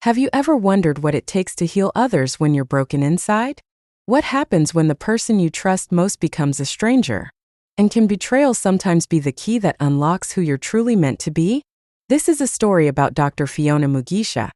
Have you ever wondered what it takes to heal others when you're broken inside? What happens when the person you trust most becomes a stranger? And can betrayal sometimes be the key that unlocks who you're truly meant to be? This is a story about Dr. Fiona Mugisha,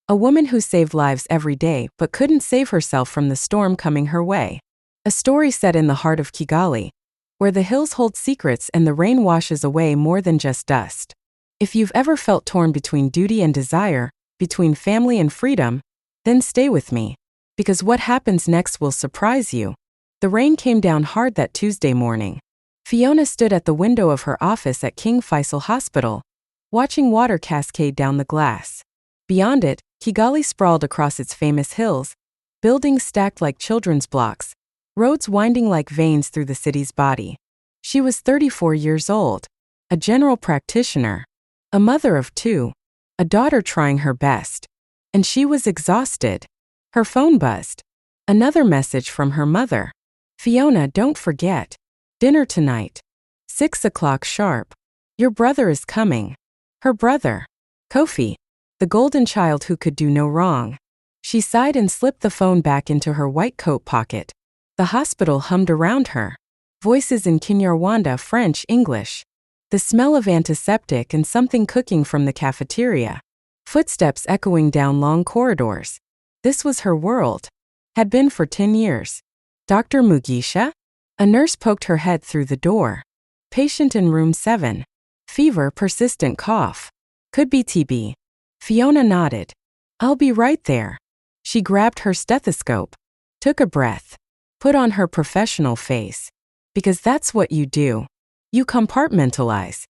a woman who saved lives every day but couldn't save herself from the storm coming her way. A story set in the heart of Kigali, where the hills hold secrets and the rain washes away more than just dust. If you've ever felt torn between duty and desire, between family and freedom, then stay with me, because what happens next will surprise you. The rain came down hard that Tuesday morning. Fiona stood at the window of her office at King Faisal Hospital, watching water cascade down the glass. Beyond it, Kigali sprawled across its famous hills, buildings stacked like children's blocks, roads winding like veins through the city's body. She was 34 years old, a general practitioner, a mother of two, a daughter trying her best. And she was exhausted. Her phone buzzed. Another message from her mother. "Fiona, don't forget. Dinner tonight. 6 o'clock sharp. Your brother is coming." Her brother. Kofi. The golden child who could do no wrong. She sighed and slipped the phone back into her white coat pocket. The hospital hummed around her. Voices in Kinyarwanda, French, English. The smell of antiseptic and something cooking from the cafeteria. Footsteps echoing down long corridors. This was her world. Had been for 10 years. Dr. Mugisha? A nurse poked her head through the door. Patient in room 7. Fever, persistent cough. Could be TB. Fiona nodded. "I'll be right there." She grabbed her stethoscope. Took a breath. Put on her professional face. Because that's what you do. You compartmentalize.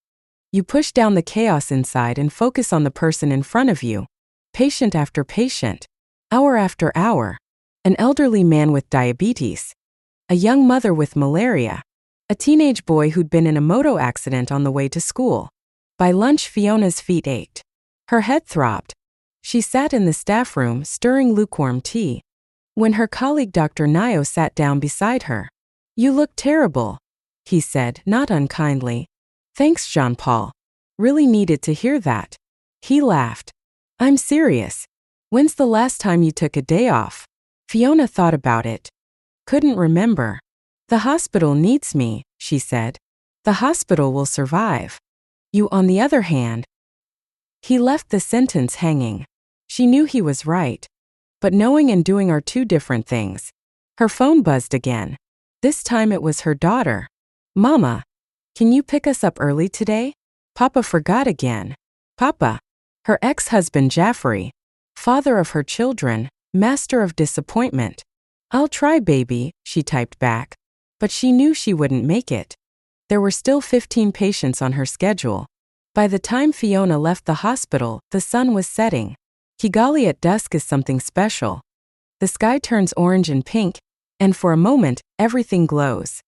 You push down the chaos inside and focus on the person in front of you. Patient after patient. Hour after hour. An elderly man with diabetes. A young mother with malaria. A teenage boy who'd been in a moto accident on the way to school. By lunch, Fiona's feet ached. Her head throbbed. She sat in the staff room, stirring lukewarm tea. When her colleague Dr. Nayo sat down beside her. "You look terrible," he said, not unkindly. "Thanks, Jean-Paul. Really needed to hear that." He laughed. "I'm serious. When's the last time you took a day off?" Fiona thought about it. Couldn't remember. "The hospital needs me," she said. "The hospital will survive. You, on the other hand." He left the sentence hanging. She knew he was right. But knowing and doing are two different things. Her phone buzzed again. This time it was her daughter. "Mama, can you pick us up early today? Papa forgot again." Papa. Her ex-husband Jaffrey. Father of her children, master of disappointment. "I'll try, baby," she typed back. But she knew she wouldn't make it. There were still 15 patients on her schedule. By the time Fiona left the hospital, the sun was setting. Kigali at dusk is something special. The sky turns orange and pink, and for a moment, everything glows.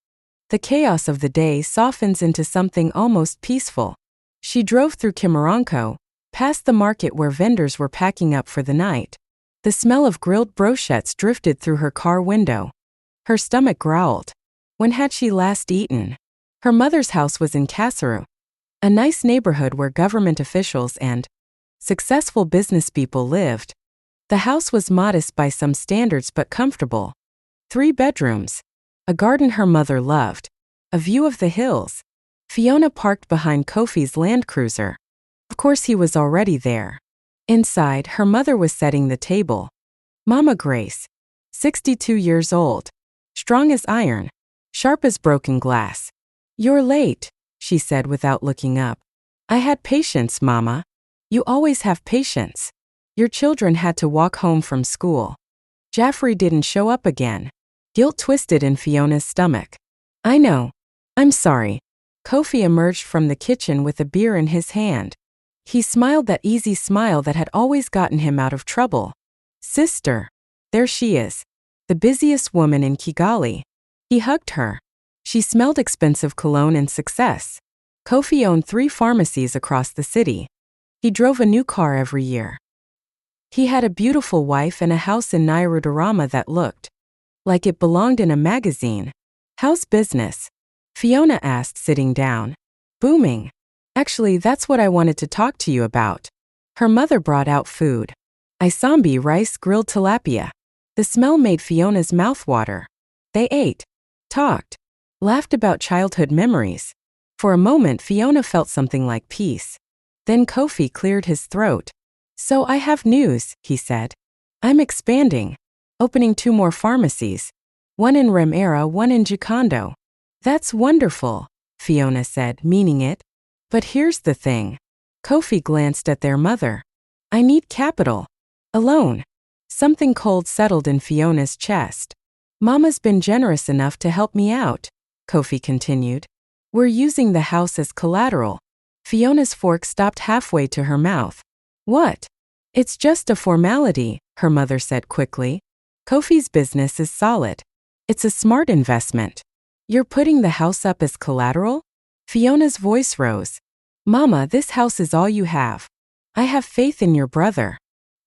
The chaos of the day softens into something almost peaceful. She drove through Kimaronko, past the market where vendors were packing up for the night. The smell of grilled brochettes drifted through her car window. Her stomach growled. When had she last eaten? Her mother's house was in Kasseru, a nice neighborhood where government officials and successful businesspeople lived. The house was modest by some standards but comfortable. 3 bedrooms. A garden her mother loved. A view of the hills. Fiona parked behind Kofi's Land Cruiser. Of course he was already there. Inside, her mother was setting the table. Mama Grace. 62 years old. Strong as iron. Sharp as broken glass. "You're late," she said without looking up. "I had patience, Mama. You always have patience. Your children had to walk home from school. Jaffrey didn't show up again." Guilt twisted in Fiona's stomach. "I know. I'm sorry." Kofi emerged from the kitchen with a beer in his hand. He smiled that easy smile that had always gotten him out of trouble. "Sister. There she is. The busiest woman in Kigali." He hugged her. She smelled expensive cologne and success. Kofi owned 3 pharmacies across the city. He drove a new car every year. He had a beautiful wife and a house in Nairobi that looked like it belonged in a magazine. "How's business?" Fiona asked, sitting down. "Booming. Actually, that's what I wanted to talk to you about." Her mother brought out food. Isambi rice grilled tilapia. The smell made Fiona's mouth water. They ate, talked, laughed about childhood memories. For a moment Fiona felt something like peace. Then Kofi cleared his throat. So I have news, he said. I'm expanding. Opening 2 more pharmacies. One in Remera, one in Gikondo. That's wonderful, Fiona said, meaning it. But here's the thing. Kofi glanced at their mother. I need capital. A loan. Something cold settled in Fiona's chest. Mama's been generous enough to help me out, Kofi continued. We're using the house as collateral. Fiona's fork stopped halfway to her mouth. What? It's just a formality, her mother said quickly. Kofi's business is solid. It's a smart investment. You're putting the house up as collateral? Fiona's voice rose. Mama, this house is all you have. I have faith in your brother.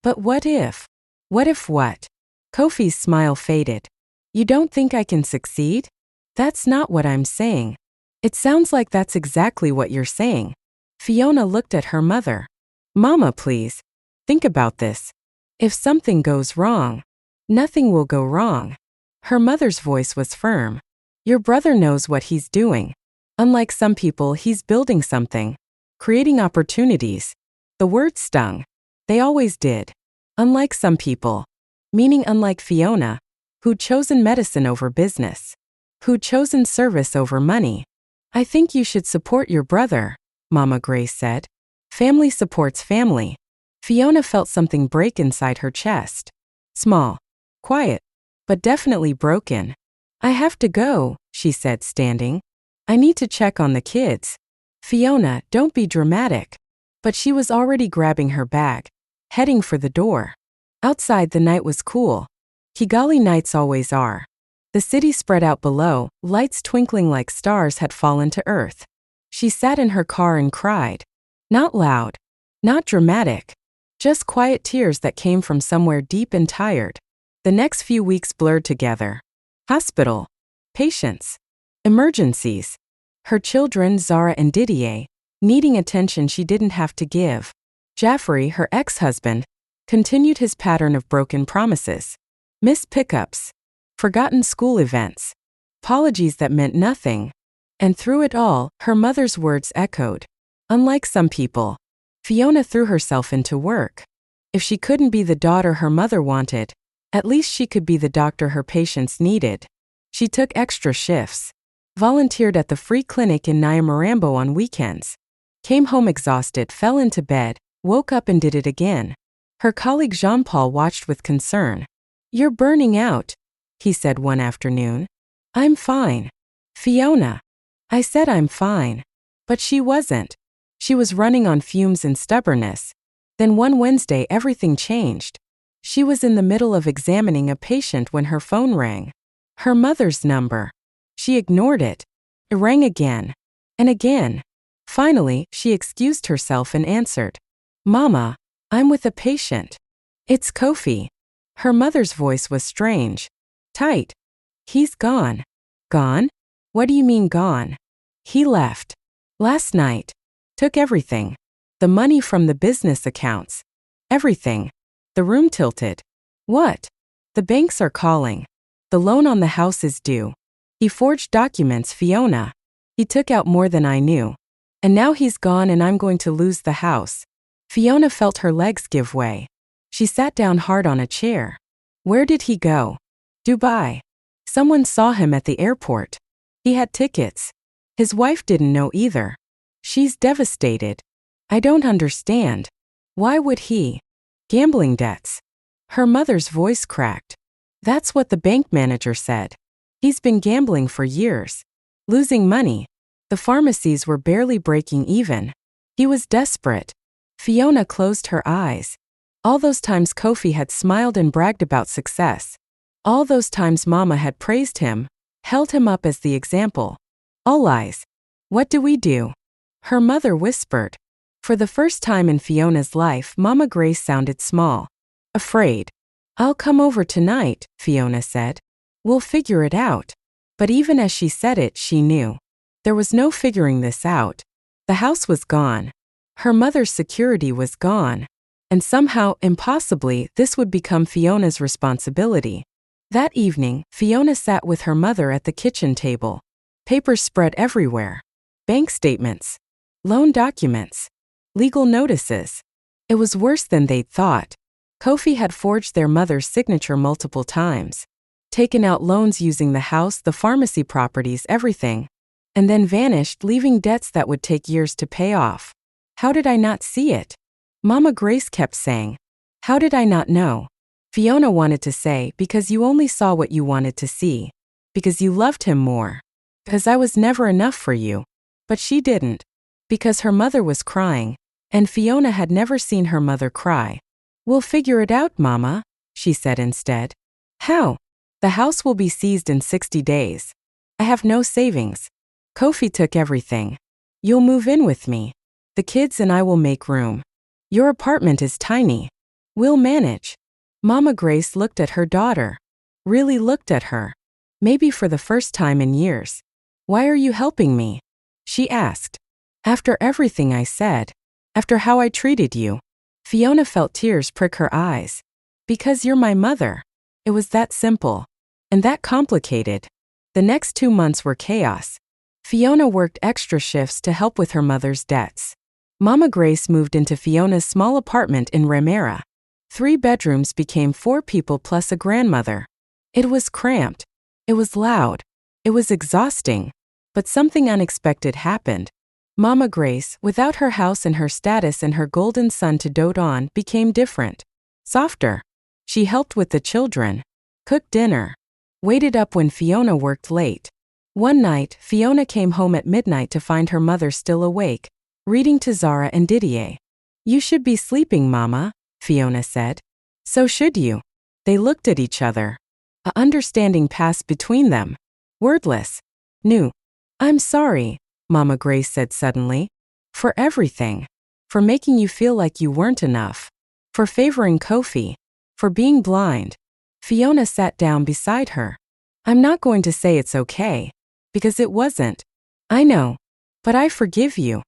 But what if? What if what? Kofi's smile faded. You don't think I can succeed? That's not what I'm saying. It sounds like that's exactly what you're saying. Fiona looked at her mother. Mama, please. Think about this. If something goes wrong, nothing will go wrong. Her mother's voice was firm. Your brother knows what he's doing. Unlike some people, he's building something. Creating opportunities. The word stung. They always did. Unlike some people. Meaning unlike Fiona, who'd chosen medicine over business. Who'd chosen service over money. I think you should support your brother, Mama Grace said. Family supports family. Fiona felt something break inside her chest. Small. Quiet. But definitely broken. I have to go, she said, standing. I need to check on the kids. Fiona, don't be dramatic. But she was already grabbing her bag, heading for the door. Outside the night was cool. Kigali nights always are. The city spread out below, lights twinkling like stars had fallen to earth. She sat in her car and cried. Not loud. Not dramatic. Just quiet tears that came from somewhere deep and tired. The next few weeks blurred together. Hospital. Patients. Emergencies. Her children, Zara and Didier, needing attention she didn't have to give. Jaffrey, her ex-husband, continued his pattern of broken promises. Missed pickups. Forgotten school events. Apologies that meant nothing. And through it all, her mother's words echoed. Unlike some people, Fiona threw herself into work. If she couldn't be the daughter her mother wanted, at least she could be the doctor her patients needed. She took extra shifts. Volunteered at the free clinic in Nyamarambo on weekends. Came home exhausted, fell into bed, woke up and did it again. Her colleague Jean-Paul watched with concern. You're burning out, he said one afternoon. I'm fine. Fiona. I said I'm fine. But she wasn't. She was running on fumes and stubbornness. Then one Wednesday everything changed. She was in the middle of examining a patient when her phone rang. Her mother's number. She ignored it. It rang again. And again. Finally, she excused herself and answered. Mama, I'm with a patient. It's Kofi. Her mother's voice was strange. Tight. He's gone. Gone? What do you mean gone? He left. Last night. Took everything. The money from the business accounts. Everything. The room tilted. What? The banks are calling. The loan on the house is due. He forged documents, Fiona. He took out more than I knew. And now he's gone and I'm going to lose the house. Fiona felt her legs give way. She sat down hard on a chair. Where did he go? Dubai. Someone saw him at the airport. He had tickets. His wife didn't know either. She's devastated. I don't understand. Why would he? Gambling debts. Her mother's voice cracked. That's what the bank manager said. He's been gambling for years. Losing money. The pharmacies were barely breaking even. He was desperate. Fiona closed her eyes. All those times Kofi had smiled and bragged about success. All those times Mama had praised him, held him up as the example. All lies. What do we do? Her mother whispered. For the first time in Fiona's life, Mama Grace sounded small. Afraid. I'll come over tonight, Fiona said. We'll figure it out. But even as she said it, she knew. There was no figuring this out. The house was gone. Her mother's security was gone. And somehow, impossibly, this would become Fiona's responsibility. That evening, Fiona sat with her mother at the kitchen table. Papers spread everywhere. Bank statements. Loan documents. Legal notices. It was worse than they'd thought. Kofi had forged their mother's signature multiple times. Taken out loans using the house, the pharmacy properties, everything. And then vanished, leaving debts that would take years to pay off. How did I not see it? Mama Grace kept saying. How did I not know? Fiona wanted to say, because you only saw what you wanted to see. Because you loved him more. Because I was never enough for you. But she didn't. Because her mother was crying, and Fiona had never seen her mother cry. We'll figure it out, Mama, she said instead. How? The house will be seized in 60 days. I have no savings. Kofi took everything. You'll move in with me. The kids and I will make room. Your apartment is tiny. We'll manage. Mama Grace looked at her daughter. Really looked at her. Maybe for the first time in years. Why are you helping me? She asked. After everything I said. After how I treated you. Fiona felt tears prick her eyes. Because you're my mother. It was that simple. And that complicated. The next 2 months were chaos. Fiona worked extra shifts to help with her mother's debts. Mama Grace moved into Fiona's small apartment in Ramera. 3 bedrooms became 4 people plus a grandmother. It was cramped. It was loud. It was exhausting. But something unexpected happened. Mama Grace, without her house and her status and her golden son to dote on, became different. Softer. She helped with the children. Cooked dinner. Waited up when Fiona worked late. One night, Fiona came home at midnight to find her mother still awake, reading to Zara and Didier. You should be sleeping, Mama, Fiona said. So should you. They looked at each other. A understanding passed between them. Wordless. New. I'm sorry, Mama Grace said suddenly. For everything. For making you feel like you weren't enough. For favoring Kofi. For being blind. Fiona sat down beside her. I'm not going to say it's okay. Because it wasn't. I know. But I forgive you.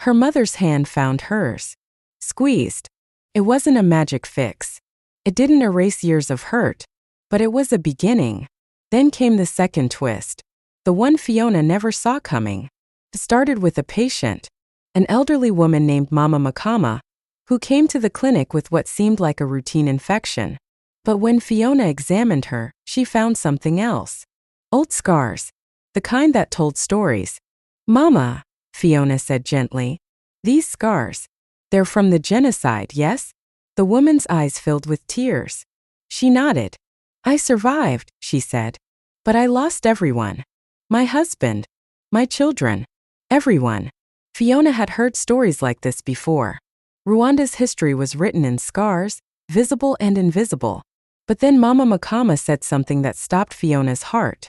Her mother's hand found hers. Squeezed. It wasn't a magic fix. It didn't erase years of hurt. But it was a beginning. Then came the second twist. The one Fiona never saw coming. It started with a patient. An elderly woman named Mama Makama, who came to the clinic with what seemed like a routine infection. But when Fiona examined her, she found something else. Old scars. The kind that told stories. Mama, Fiona said gently. These scars. They're from the genocide, yes? The woman's eyes filled with tears. She nodded. I survived, she said. But I lost everyone. My husband. My children. Everyone. Fiona had heard stories like this before. Rwanda's history was written in scars, visible and invisible. But then Mama Makama said something that stopped Fiona's heart.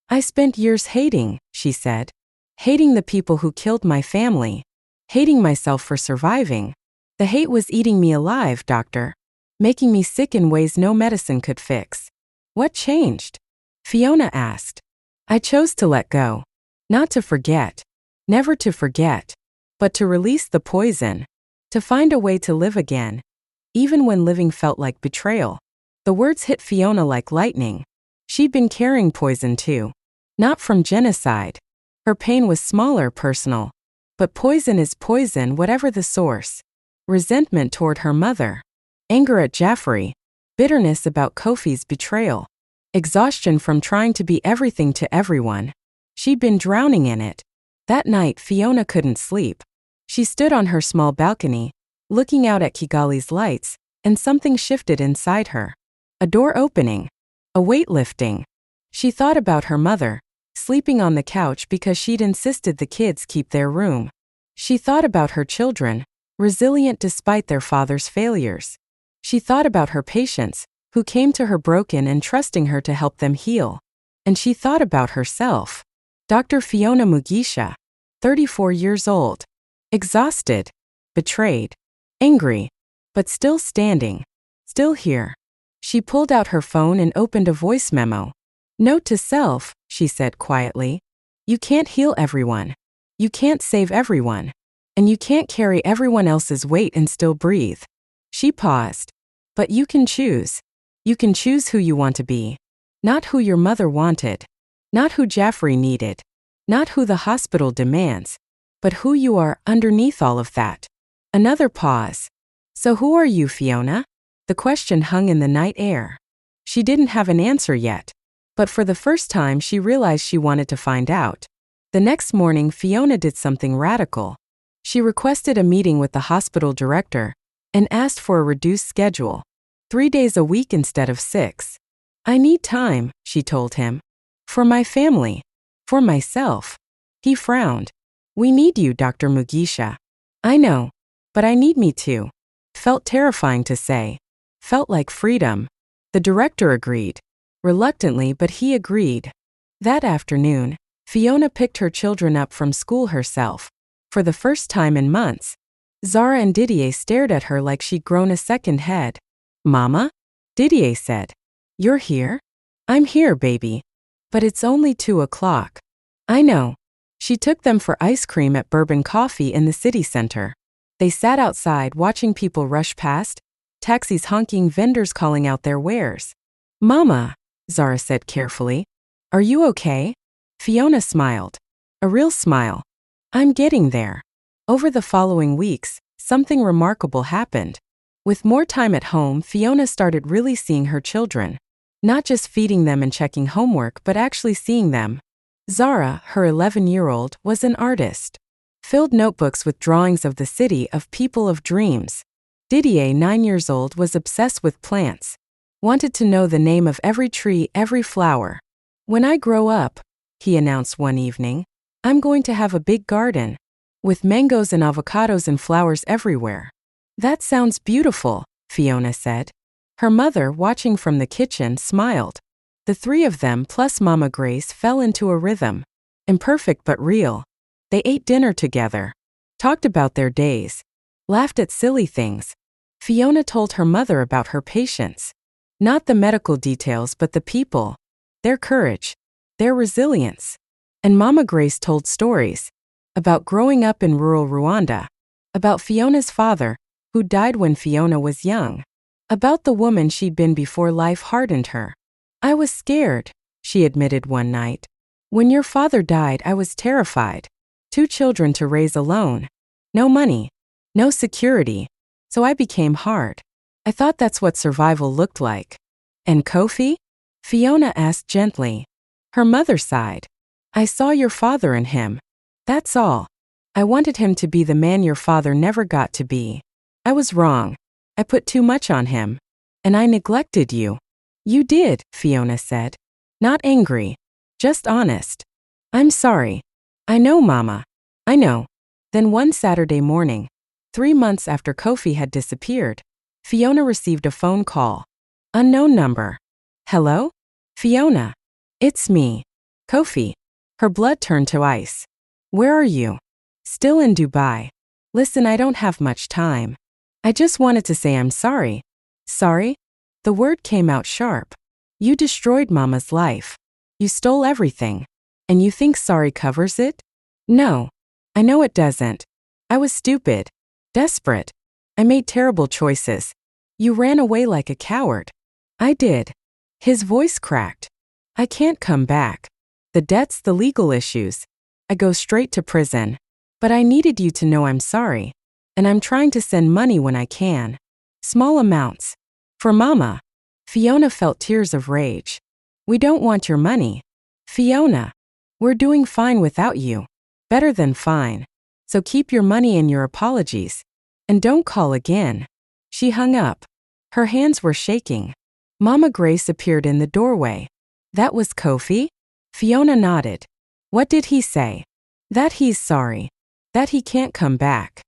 I spent years hating, she said. Hating the people who killed my family. Hating myself for surviving. The hate was eating me alive, doctor. Making me sick in ways no medicine could fix. What changed? Fiona asked. I chose to let go. Not to forget. Never to forget. But to release the poison. To find a way to live again. Even when living felt like betrayal. The words hit Fiona like lightning. She'd been carrying poison too. Not from genocide. Her pain was smaller, personal. But poison is poison, whatever the source. Resentment toward her mother. Anger at Jaffrey. Bitterness about Kofi's betrayal. Exhaustion from trying to be everything to everyone. She'd been drowning in it. That night, Fiona couldn't sleep. She stood on her small balcony, looking out at Kigali's lights, and something shifted inside her. A door opening. A weight lifting. She thought about her mother, sleeping on the couch because she'd insisted the kids keep their room. She thought about her children, resilient despite their father's failures. She thought about her patients, who came to her broken and trusting her to help them heal. And she thought about herself. Dr. Fiona Mugisha, 34 years old. Exhausted. Betrayed. Angry. But still standing. Still here. She pulled out her phone and opened a voice memo. Note to self, she said quietly. You can't heal everyone. You can't save everyone. And you can't carry everyone else's weight and still breathe. She paused. But you can choose. You can choose who you want to be. Not who your mother wanted. Not who Jaffrey needed. Not who the hospital demands. But who you are underneath all of that. Another pause. So who are you, Fiona? The question hung in the night air. She didn't have an answer yet. But for the first time she realized she wanted to find out. The next morning Fiona did something radical. She requested a meeting with the hospital director and asked for a reduced schedule. 3 days a week instead of 6. I need time, she told him. For my family. For myself. He frowned. We need you, Dr. Mugisha. I know. But I need me too. Felt terrifying to say. Felt like freedom. The director agreed. Reluctantly, but he agreed. That afternoon, Fiona picked her children up from school herself. For the first time in months, Zara and Didier stared at her like she'd grown a second head. Mama? Didier said. You're here? I'm here, baby. But it's only 2 o'clock. I know. She took them for ice cream at Bourbon Coffee in the city center. They sat outside watching people rush past, taxis honking, vendors calling out their wares. Mama, Zara said carefully. Are you okay? Fiona smiled. A real smile. I'm getting there. Over the following weeks, something remarkable happened. With more time at home, Fiona started really seeing her children. Not just feeding them and checking homework, but actually seeing them. Zara, her 11-year-old, was an artist. Filled notebooks with drawings of the city, of people, of dreams. Didier, 9 years old, was obsessed with plants. Wanted to know the name of every tree, every flower. When I grow up, he announced one evening, I'm going to have a big garden. With mangoes and avocados and flowers everywhere. That sounds beautiful, Fiona said. Her mother, watching from the kitchen, smiled. The 3 of them plus Mama Grace fell into a rhythm. Imperfect but real. They ate dinner together. Talked about their days. Laughed at silly things. Fiona told her mother about her patients. Not the medical details but the people. Their courage. Their resilience. And Mama Grace told stories. About growing up in rural Rwanda. About Fiona's father, who died when Fiona was young. About the woman she'd been before life hardened her. I was scared, she admitted one night. When your father died, I was terrified. 2 children to raise alone. No money. No security. So I became hard. I thought that's what survival looked like. And Kofi? Fiona asked gently. Her mother sighed. I saw your father in him. That's all. I wanted him to be the man your father never got to be. I was wrong. I put too much on him. And I neglected you. You did, Fiona said. Not angry. Just honest. I'm sorry. I know, Mama. I know. Then one Saturday morning, 3 months after Kofi had disappeared, Fiona received a phone call. Unknown number. Hello? Fiona. It's me. Kofi. Her blood turned to ice. Where are you? Still in Dubai. Listen, I don't have much time. I just wanted to say I'm sorry. Sorry? The word came out sharp. You destroyed Mama's life. You stole everything. And you think sorry covers it? No. I know it doesn't. I was stupid. Desperate. I made terrible choices. You ran away like a coward. I did. His voice cracked. I can't come back. The debts, the legal issues. I go straight to prison. But I needed you to know I'm sorry. And I'm trying to send money when I can. Small amounts. For Mama. Fiona felt tears of rage. We don't want your money. Fiona. We're doing fine without you. Better than fine. So keep your money and your apologies. And don't call again. She hung up. Her hands were shaking. Mama Grace appeared in the doorway. That was Kofi? Fiona nodded. What did he say? That he's sorry. That he can't come back.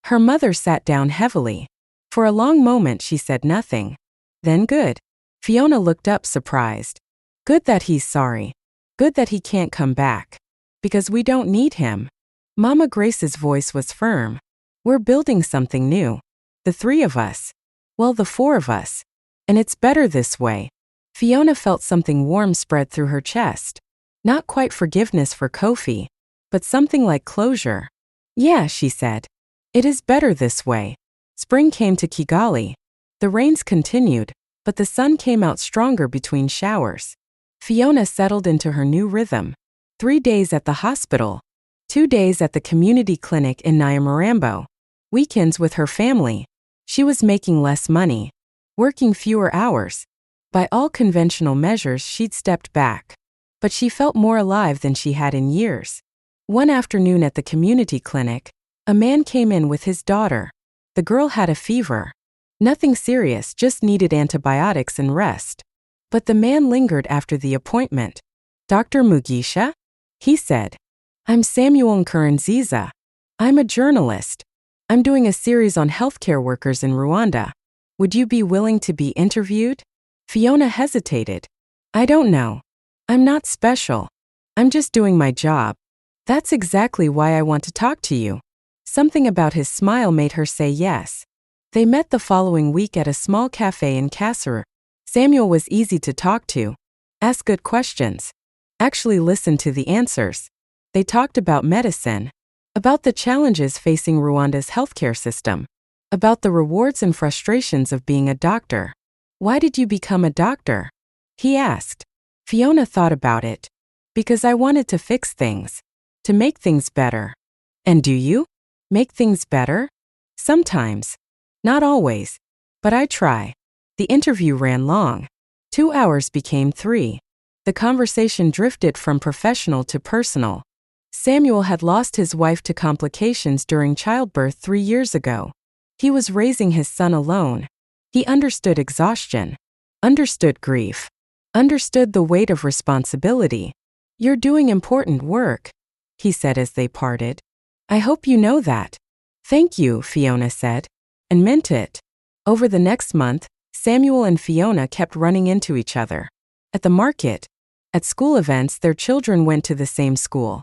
Her mother sat down heavily. For a long moment she said nothing. Then good. Fiona looked up surprised. Good that he's sorry. Good that he can't come back. Because we don't need him. Mama Grace's voice was firm. We're building something new. The 3 of us. Well, the 4 of us. And it's better this way. Fiona felt something warm spread through her chest. Not quite forgiveness for Kofi, but something like closure. Yeah, she said. It is better this way. Spring came to Kigali. The rains continued, but the sun came out stronger between showers. Fiona settled into her new rhythm. 3 days at the hospital, 2 days at the community clinic in Nyamirambo, weekends with her family. She was making less money, working fewer hours. By all conventional measures, she'd stepped back. But she felt more alive than she had in years. One afternoon at the community clinic, a man came in with his daughter. The girl had a fever. Nothing serious, just needed antibiotics and rest. But the man lingered after the appointment. "Dr. Mugisha?" he said. "I'm Samuel Nkurunziza. I'm a journalist. I'm doing a series on healthcare workers in Rwanda. Would you be willing to be interviewed?" Fiona hesitated. "I don't know. I'm not special. I'm just doing my job." "That's exactly why I want to talk to you." Something about his smile made her say yes. They met the following week at a small cafe in Kasser. Samuel was easy to talk to. Ask good questions. Actually listen to the answers. They talked about medicine, about the challenges facing Rwanda's healthcare system, about the rewards and frustrations of being a doctor. "Why did you become a doctor?" he asked. Fiona thought about it. "Because I wanted to fix things, to make things better." "And do you? Make things better?" "Sometimes. Not always. But I try." The interview ran long. 2 hours became 3. The conversation drifted from professional to personal. Samuel had lost his wife to complications during childbirth 3 years ago. He was raising his son alone. He understood exhaustion, understood grief, understood the weight of responsibility. "You're doing important work," he said as they parted. "I hope you know that." "Thank you," Fiona said, and meant it. Over the next month, Samuel and Fiona kept running into each other. At the market, at school events, their children went to the same school.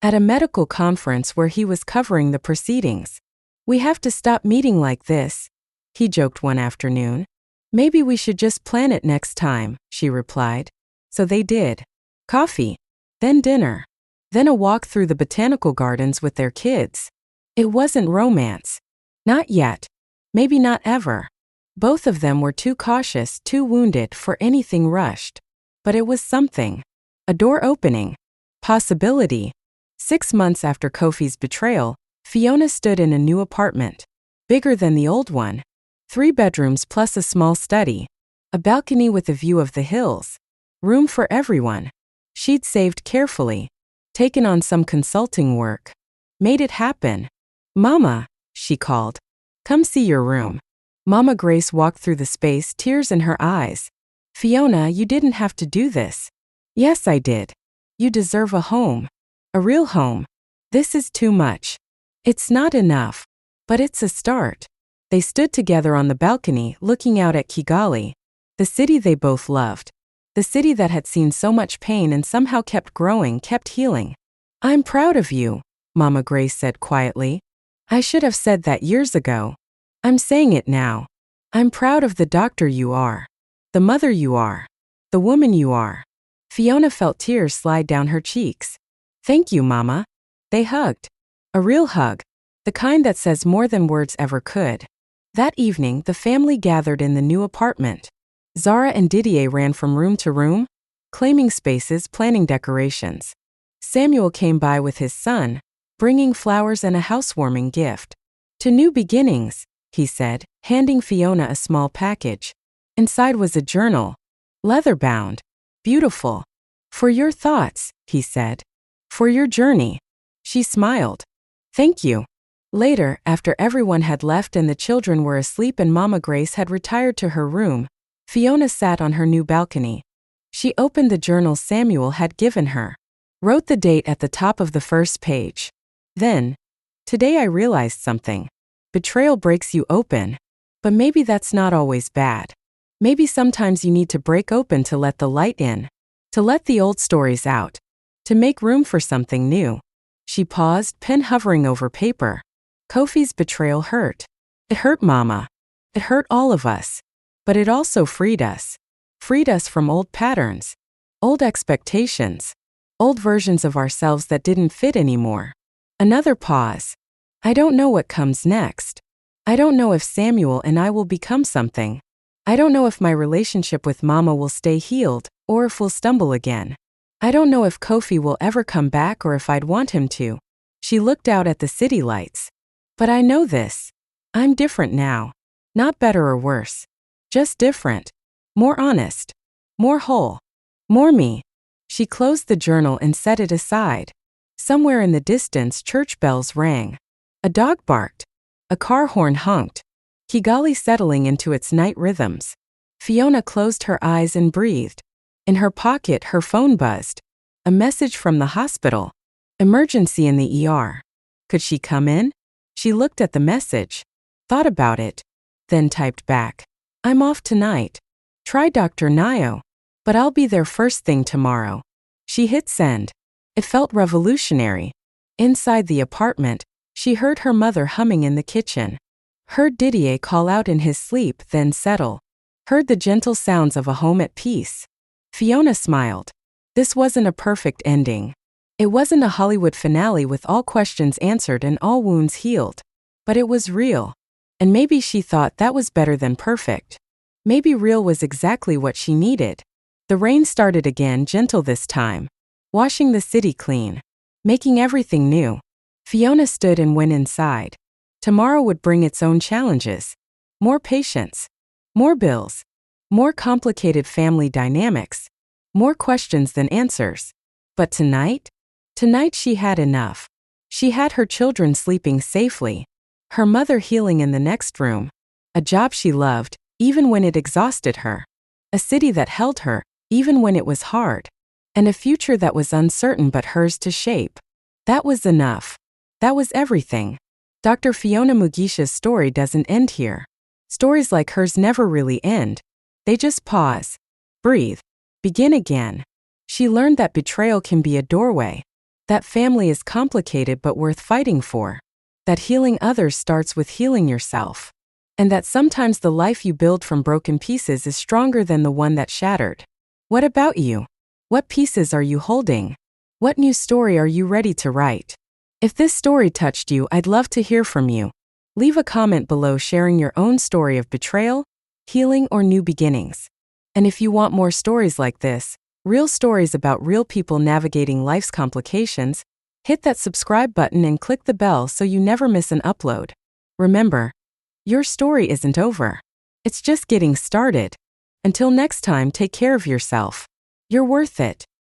At a medical conference where he was covering the proceedings. "We have to stop meeting like this," he joked one afternoon. "Maybe we should just plan it next time," she replied. So they did. Coffee, then dinner, then a walk through the botanical gardens with their kids. It wasn't romance. Not yet. Maybe not ever. Both of them were too cautious, too wounded for anything rushed. But it was something. A door opening. Possibility. 6 months after Kofi's betrayal, Fiona stood in a new apartment. Bigger than the old one. 3 bedrooms plus a small study. A balcony with a view of the hills. Room for everyone. She'd saved carefully. Taken on some consulting work. Made it happen. "Mama," she called. "Come see your room." Mama Grace walked through the space, tears in her eyes. "Fiona, you didn't have to do this." "Yes, I did. You deserve a home. A real home. This is too much. It's not enough. But it's a start." They stood together on the balcony, looking out at Kigali, the city they both loved. The city that had seen so much pain and somehow kept growing, kept healing. "I'm proud of you," Mama Grace said quietly. "I should have said that years ago. I'm saying it now. I'm proud of the doctor you are. The mother you are. The woman you are." Fiona felt tears slide down her cheeks. "Thank you, Mama." They hugged. A real hug. The kind that says more than words ever could. That evening, the family gathered in the new apartment. Zara and Didier ran from room to room, claiming spaces, planning decorations. Samuel came by with his son, bringing flowers and a housewarming gift. "To new beginnings," he said, handing Fiona a small package. Inside was a journal. Leather-bound. Beautiful. "For your thoughts," he said. "For your journey." She smiled. "Thank you." Later, after everyone had left and the children were asleep and Mama Grace had retired to her room, Fiona sat on her new balcony. She opened the journal Samuel had given her. Wrote the date at the top of the first page. Then, "Today I realized something. Betrayal breaks you open. But maybe that's not always bad. Maybe sometimes you need to break open to let the light in. To let the old stories out. To make room for something new." She paused, pen hovering over paper. Kofi's betrayal hurt. It hurt Mama. It hurt all of us. But it also freed us. Freed us from old patterns. Old expectations. Old versions of ourselves that didn't fit anymore. Another pause. "I don't know what comes next. I don't know if Samuel and I will become something. I don't know if my relationship with Mama will stay healed, or if we'll stumble again. I don't know if Kofi will ever come back or if I'd want him to. She looked out at the city lights. But I know this. I'm different now. Not better or worse. Just different. More honest. More whole. More me. She closed the journal and set it aside. Somewhere in the distance, church bells rang. A dog barked. A car horn honked. Kigali settling into its night rhythms. Fiona closed her eyes and breathed. In her pocket, her phone buzzed. A message from the hospital. Emergency in the ER. Could she come in? She looked at the message. Thought about it. Then typed back. I'm off tonight. Try Dr. Nio. But I'll be there first thing tomorrow. She hit send. It felt revolutionary. Inside the apartment, she heard her mother humming in the kitchen. Heard Didier call out in his sleep, then settle. Heard the gentle sounds of a home at peace. Fiona smiled. This wasn't a perfect ending. It wasn't a Hollywood finale with all questions answered and all wounds healed. But it was real. And maybe she thought that was better than perfect. Maybe real was exactly what she needed. The rain started again, gentle this time. Washing the city clean. Making everything new. Fiona stood and went inside. Tomorrow would bring its own challenges. More patience. More bills. More complicated family dynamics. More questions than answers. But tonight? Tonight she had enough. She had her children sleeping safely. Her mother healing in the next room. A job she loved, even when it exhausted her. A city that held her, even when it was hard. And a future that was uncertain but hers to shape. That was enough. That was everything. Dr. Fiona Mugisha's story doesn't end here. Stories like hers never really end. They just pause. Breathe. Begin again. She learned that betrayal can be a doorway. That family is complicated but worth fighting for. That healing others starts with healing yourself. And that sometimes the life you build from broken pieces is stronger than the one that shattered. What about you? What pieces are you holding? What new story are you ready to write? If this story touched you, I'd love to hear from you. Leave a comment below sharing your own story of betrayal, healing, or new beginnings. And if you want more stories like this, real stories about real people navigating life's complications, hit that subscribe button and click the bell so you never miss an upload. Remember, your story isn't over. It's just getting started. Until next time, take care of yourself. You're worth it.